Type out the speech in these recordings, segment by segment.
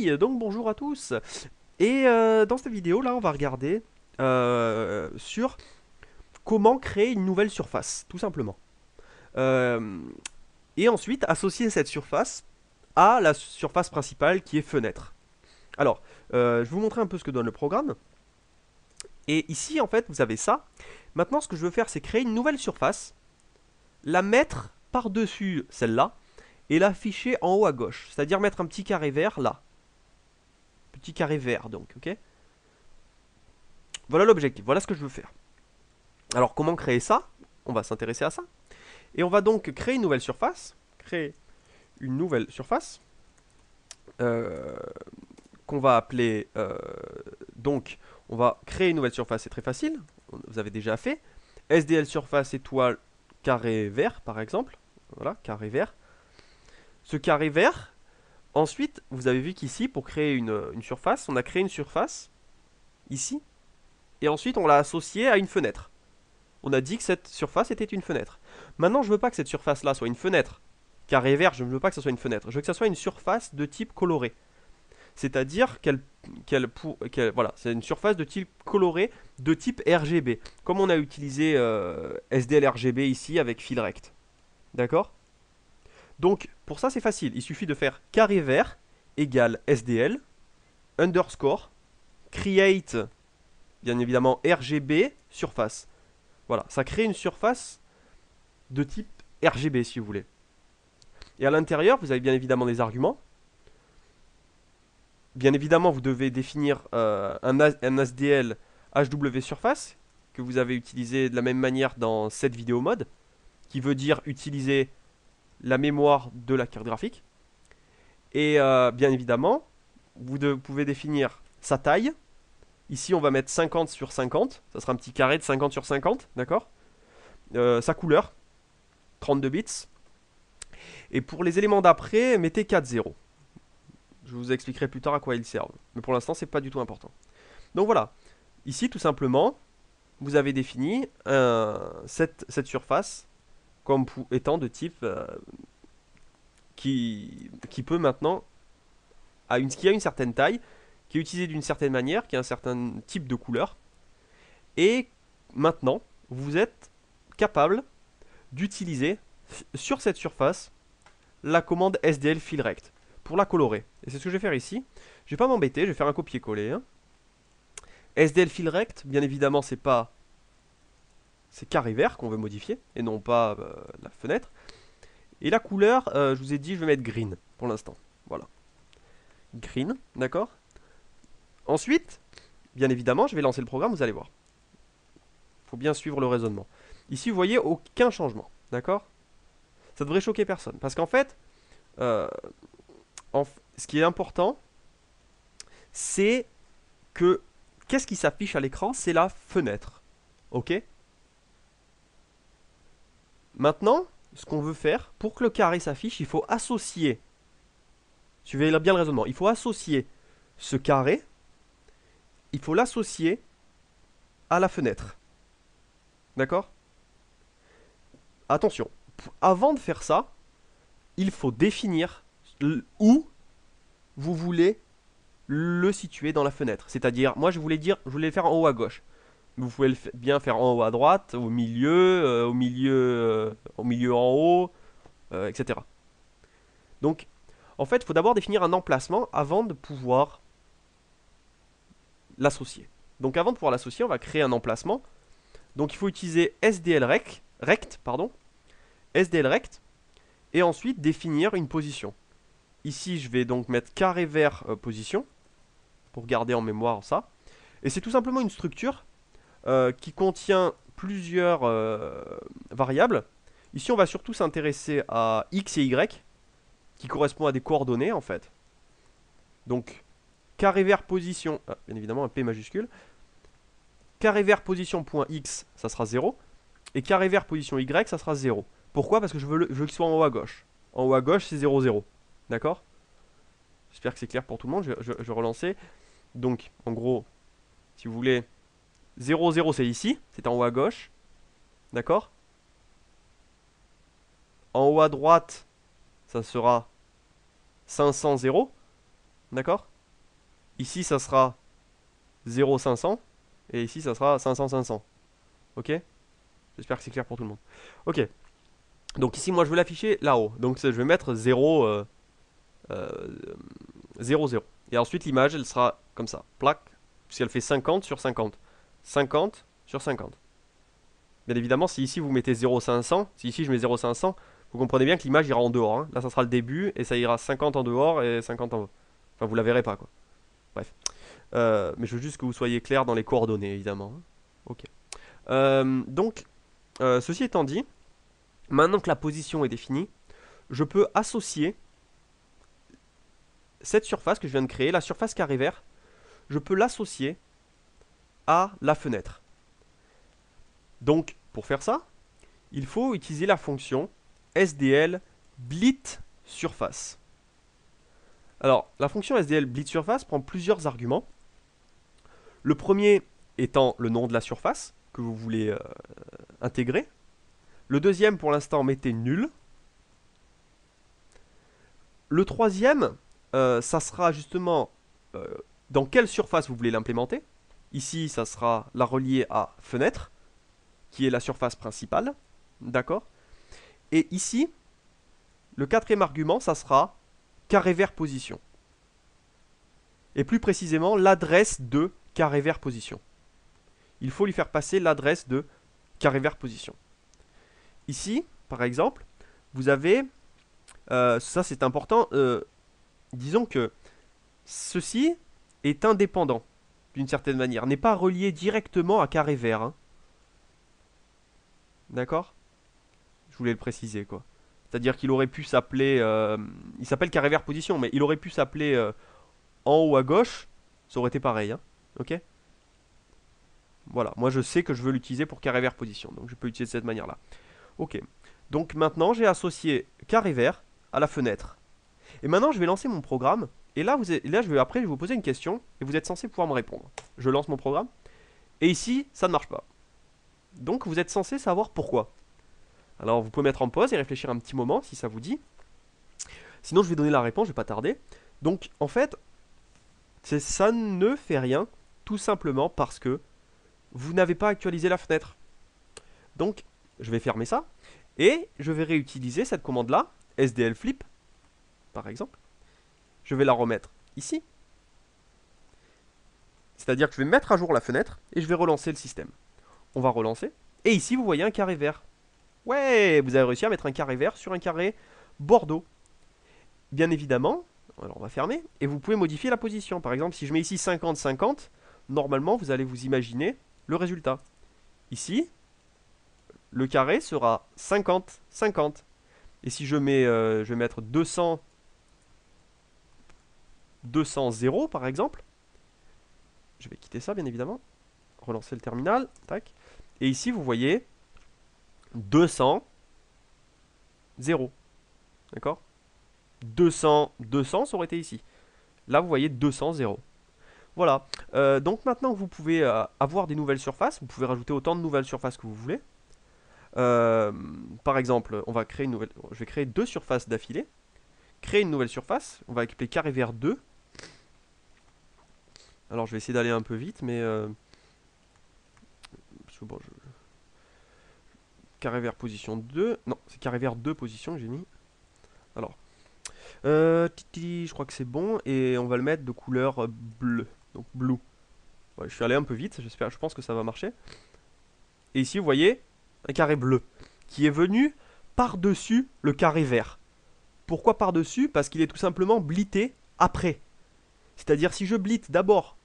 Oui, donc bonjour à tous. Et dans cette vidéo là, on va regarder sur comment créer une nouvelle surface, tout simplement. Euh, et ensuite associer cette surface à la surface principale qui est fenêtre. Alors, je vais vous montrer un peu ce que donne le programme. Et ici, en fait, vous avez ça. Maintenant, ce que je veux faire, c'est créer une nouvelle surface, la mettre par-dessus celle-là, et l'afficher en haut à gauche. C'est-à-dire mettre un petit carré vert là. Petit carré vert, donc, ok. Voilà l'objectif, voilà ce que je veux faire. Alors comment créer ça? On va s'intéresser à ça. Et on va donc créer une nouvelle surface. Créer une nouvelle surface. euh, qu'on va appeler... donc, on va créer une nouvelle surface, c'est très facile. Vous avez déjà fait. SDL surface étoile carré vert, par exemple. Voilà, carré vert. Ce carré vert, ensuite, vous avez vu qu'ici, pour créer une surface, on a créé une surface, ici. Et ensuite, on l'a associée à une fenêtre. On a dit que cette surface était une fenêtre. Maintenant, je ne veux pas que cette surface-là soit une fenêtre. Carré vert, je ne veux pas que ce soit une fenêtre. Je veux que ça soit une surface de type coloré. C'est-à-dire voilà, c'est une surface de type coloré, de type RGB. Comme on a utilisé SDL RGB ici avec fil rect. D'accord? Donc, pour ça, c'est facile. Il suffit de faire carré vert égale SDL, underscore, create, bien évidemment, RGB, surface. Voilà, ça crée une surface de type RGB si vous voulez. Et à l'intérieur, vous avez bien évidemment des arguments. Bien évidemment, vous devez définir un SDL HW surface que vous avez utilisé de la même manière dans cette vidéo mode, qui veut dire utiliser la mémoire de la carte graphique. Et bien évidemment, pouvez définir sa taille. Ici, on va mettre 50 sur 50. Ça sera un petit carré de 50 sur 50, d'accord? Sa couleur, 32 bits. Et pour les éléments d'après, mettez 4 0. Je vous expliquerai plus tard à quoi ils servent. Mais pour l'instant, c'est pas du tout important. Donc voilà. Ici, tout simplement, vous avez défini cette surface comme étant de type qui peut maintenant, qui a une certaine taille, qui est utilisée d'une certaine manière, qui a un certain type de couleur. Et maintenant, vous êtes capable d'utiliser sur cette surface la commande SDL FillRect pour la colorer. Et c'est ce que je vais faire ici. Je vais pas m'embêter, je vais faire un copier-coller. Hein. SDL FillRect, bien évidemment, c'est carré vert qu'on veut modifier et non pas la fenêtre. Et la couleur, je vous ai dit, je vais mettre green pour l'instant. Voilà. Green, d'accord. Ensuite, bien évidemment, je vais lancer le programme, vous allez voir. Il faut bien suivre le raisonnement. Ici, vous voyez aucun changement, d'accord. Ça devrait choquer personne. Parce qu'en fait, euh, ce qui est important, c'est que qu'est-ce qui s'affiche à l'écran? C'est la fenêtre. Ok? Maintenant, ce qu'on veut faire, pour que le carré s'affiche, il faut associer. Suivez bien le raisonnement. Il faut associer ce carré, il faut l'associer à la fenêtre. D'accord? Attention, avant de faire ça, il faut définir où vous voulez le situer dans la fenêtre. C'est-à-dire, moi je voulais le faire en haut à gauche. Vous pouvez bien faire en haut à droite, au milieu en haut, etc. Donc, en fait, il faut d'abord définir un emplacement avant de pouvoir l'associer. Donc, avant de pouvoir l'associer, on va créer un emplacement. Donc, il faut utiliser rect, SDL rect, et ensuite définir une position. Ici, je vais donc mettre carré vert position pour garder en mémoire ça. Et c'est tout simplement une structure qui contient plusieurs variables. Ici, on va surtout s'intéresser à x et y, qui correspondent à des coordonnées en fait. Donc, carré vert position, bien évidemment un P majuscule. Carré vert position point x, ça sera 0. Et carré vert position y, ça sera 0. Pourquoi? Parce que je veux qu'il soit en haut à gauche. En haut à gauche, c'est 0, 0. D'accord? J'espère que c'est clair pour tout le monde. Je vais relancer. Donc, en gros, si vous voulez, 0, 0, c'est ici. C'est en haut à gauche. D'accord? En haut à droite, ça sera 500, 0. D'accord? Ici, ça sera 0,500. Et ici, ça sera 500, 500. Ok? J'espère que c'est clair pour tout le monde. Ok. Donc ici, moi, je veux l'afficher là-haut. Donc je vais mettre 0, 0, 0. Et ensuite, l'image, elle sera comme ça. Plaque. Puisqu'elle fait 50 sur 50. 50 sur 50. Bien évidemment, si ici, vous mettez 0,500, si ici, je mets 0,500, vous comprenez bien que l'image ira en dehors. Hein. Là, ça sera le début, et ça ira 50 en dehors et 50 en haut. Enfin, vous la verrez pas, quoi. Bref. Mais je veux juste que vous soyez clair dans les coordonnées, évidemment. Hein. Ok. Donc, ceci étant dit, maintenant que la position est définie, je peux associer cette surface que je viens de créer, la surface carré vert, je peux l'associer à la fenêtre. Donc, pour faire ça, il faut utiliser la fonction SDL Blit surface. Alors, la fonction SDL Blit surface prend plusieurs arguments. Le premier étant le nom de la surface que vous voulez intégrer. Le deuxième, pour l'instant, mettez nul. Le troisième, ça sera justement dans quelle surface vous voulez l'implémenter. Ici, ça sera la relier à fenêtre, qui est la surface principale. D'accord? Et ici, le quatrième argument, ça sera carré vert position. Et plus précisément, l'adresse de carré vert position. Il faut lui faire passer l'adresse de carré vert position. Ici, par exemple, vous avez, ça c'est important, disons que ceci est indépendant, d'une certaine manière, n'est pas relié directement à carré vert. Hein. D'accord? Je voulais le préciser, quoi. C'est-à-dire qu'il aurait pu s'appeler, il s'appelle carré vert position, mais il aurait pu s'appeler en haut à gauche, ça aurait été pareil. Hein. Ok? Voilà, moi je sais que je veux l'utiliser pour carré vert position, donc je peux l'utiliser de cette manière-là. Ok, donc maintenant j'ai associé carré vert à la fenêtre. Et maintenant je vais lancer mon programme, et là, après je vais vous poser une question, et vous êtes censé pouvoir me répondre. Je lance mon programme, et ici ça ne marche pas. Donc vous êtes censé savoir pourquoi. Alors vous pouvez mettre en pause et réfléchir un petit moment si ça vous dit. Sinon je vais donner la réponse, je vais pas tarder. Donc en fait, ça ne fait rien, tout simplement parce que vous n'avez pas actualisé la fenêtre. Donc, je vais fermer ça, et je vais réutiliser cette commande-là, SDL flip, par exemple. Je vais la remettre ici. C'est-à-dire que je vais mettre à jour la fenêtre, et je vais relancer le système. On va relancer, et ici, vous voyez un carré vert. Ouais, vous avez réussi à mettre un carré vert sur un carré bordeaux. Bien évidemment, alors on va fermer, et vous pouvez modifier la position. Par exemple, si je mets ici 50-50, normalement, vous allez vous imaginer le résultat. Ici, le carré sera 50-50. Et si je mets, je vais mettre 200, 0 par exemple, je vais quitter ça bien évidemment, relancer le terminal, tac. Et ici vous voyez 200, 0. D'accord? 200, 200, ça aurait été ici. Là vous voyez 200, 0. Voilà. Donc maintenant vous pouvez avoir des nouvelles surfaces, vous pouvez rajouter autant de nouvelles surfaces que vous voulez. Par exemple, on va créer une nouvelle, je vais créer deux surfaces d'affilée. Créer une nouvelle surface, on va appeler carré vert 2. Alors je vais essayer d'aller un peu vite, mais bon, carré vert position 2. Non, c'est carré vert 2 position que j'ai mis. Alors, je crois que c'est bon, et on va le mettre de couleur bleue. Donc blue. Ouais, je suis allé un peu vite, je pense que ça va marcher. Et ici, vous voyez, un carré bleu, qui est venu par-dessus le carré vert. Pourquoi par-dessus? Parce qu'il est tout simplement blité après. C'est-à-dire, si je blite d'abord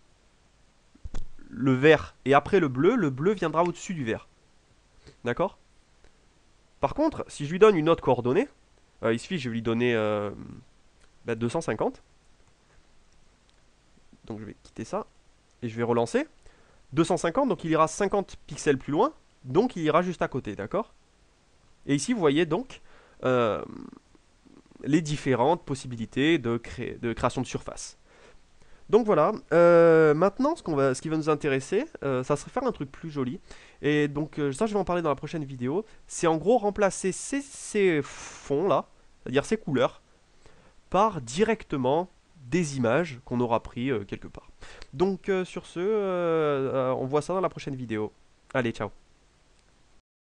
le vert et après le bleu viendra au-dessus du vert. D'accord? Par contre, si je lui donne une autre coordonnée, il suffit, je vais lui donner 250. Donc je vais quitter ça, et je vais relancer. 250, donc il ira 50 pixels plus loin, donc il ira juste à côté, d'accord? Et ici, vous voyez donc les différentes possibilités de création de surface. Donc voilà, maintenant ce qui va nous intéresser, ça serait faire un truc plus joli. Et donc ça je vais en parler dans la prochaine vidéo. C'est en gros remplacer ces fonds là, c'est-à-dire ces couleurs, par directement des images qu'on aura pris quelque part. Donc sur ce, on voit ça dans la prochaine vidéo. Allez, ciao.